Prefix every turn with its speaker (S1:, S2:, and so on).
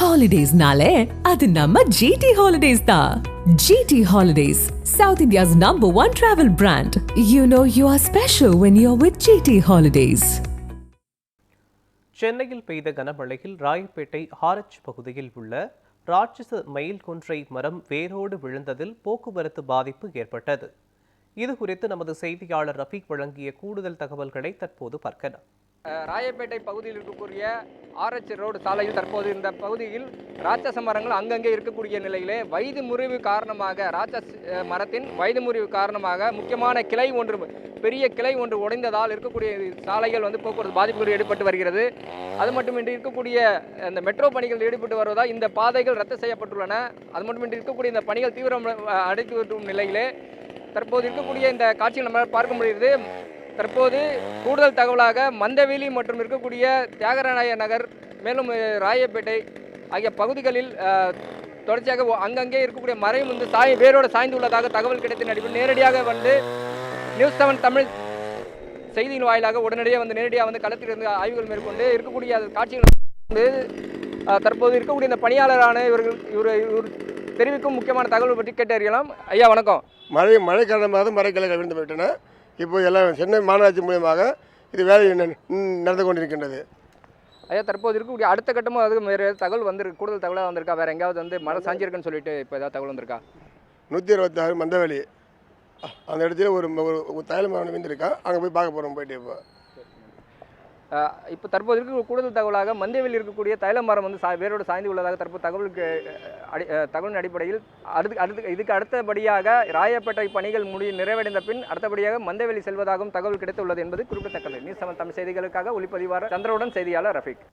S1: Holidays-nale, adu namma GT Holidays da. GT Holidays, South India's #1 travel brand. You know you are special when you're with GT Holidays.
S2: சென்னையில் பெய்த கனமழையில் Royapettah RH பகுதியில் உள்ள ராட்சச மயில் கொன்றை மரம் வேரோடு விழுந்ததில் போக்குவரத்து பாதிப்பு ஏற்பட்டது. இது குறித்து நமது செய்தியாளர் ரஃபீக் வழங்கிய கூடுதல் தகவல்களை தற்போது பார்க்கலாம்.
S3: ராயப்பேட்டை பகுதியில் இருக்கக்கூடிய ஆர்எச் ரோடு சாலையில் தற்போது இந்த பகுதியில் ராட்சச மரங்கள் அங்கங்கே இருக்கக்கூடிய நிலையிலே வயது முறிவு காரணமாக மரத்தின் வயது முறிவு காரணமாக முக்கியமான கிளை ஒன்று பெரிய கிளை ஒன்று உடைந்ததால் இருக்கக்கூடிய சாலைகள் போக்குவரத்து பாதிப்புகள் ஏற்பட்டு வருகிறது. அது மட்டுமின்றி இருக்கக்கூடிய இந்த மெட்ரோ பணிகள் ஈடுபட்டு வருவதால் இந்த பாதைகள் ரத்து செய்யப்பட்டுள்ளன. அது மட்டுமின்றி இருக்கக்கூடிய இந்த பணிகள் தீவிரம் அடைத்து வரும் நிலையிலே தற்போது இருக்கக்கூடிய இந்த காட்சிகள் நம்மளால் பார்க்க முடிகிறது. தற்போது கூடுதல் தகவலாக மந்தவெளி மற்றும் இருக்கக்கூடிய தியாகராய நகர் மேலும் ராயப்பேட்டை ஆகிய பகுதிகளில் தொடர்ச்சியாக அங்கங்கே இருக்கக்கூடிய மரம் வேரோடு சாய்ந்துள்ளதாக தகவல் கிடைத்த அடிப்படையில் நேரடியாக நியூஸ் 7 தமிழ் செய்தியின் வாயிலாக உடனடியாக நேரடியாக களத்தில் இருந்து ஆய்வுகள் மேற்கொண்டு இருக்கக்கூடிய காட்சிகள் தற்போது இருக்கக்கூடிய இந்த பணியாளரான இவர் தெரிவிக்கும் முக்கியமான தகவல் பற்றி கேட்டு அறியலாம். ஐயா வணக்கம்.
S4: மழை காரணமாக மரக்கிளைகள் விழுந்து விட்டன. இப்போ எல்லாம் சென்னை மாநகராட்சி மூலமாக இது வேலை நடந்து கொண்டிருக்கின்றது.
S3: ஐயா தற்போது இருக்கக்கூடிய அடுத்த கட்டமும் அதுக்கு வேறு தகவல் கூடுதல் தகவலாக வந்திருக்கா? வேறு எங்கேயாவது மழை சாஞ்சிருக்குன்னு சொல்லிட்டு இப்போ ஏதாவது தகவல் வந்திருக்கா?
S4: 126 மந்தவெளி அந்த இடத்துல ஒரு தைல மரம் விழுந்திருக்கா. அங்கே போய் பார்க்க போகிறோம் போயிட்டு.
S3: இப்போ தற்போது இருக்க கூடுதல் தகவலாக மந்தவெளியில் இருக்கக்கூடிய தைல மரம் வேரோடு சாய்ந்து உள்ளதாக தற்போது தகவலின் அடிப்படையில் இதுக்கு அடுத்தபடியாக ராயப்பேட்டை பணிகள் நிறைவடைந்த பின் அடுத்தபடியாக மந்தவெளி செல்வதாகவும் தகவல் கிடைத்துள்ளது என்பது குறிப்பிடத்தக்கது. நியூஸ் 7 தமிழ் செய்திகளுக்காக ஒளிப்பதிவாளர் சந்திரவுடன் செய்தியாளர் ரஃபீக்.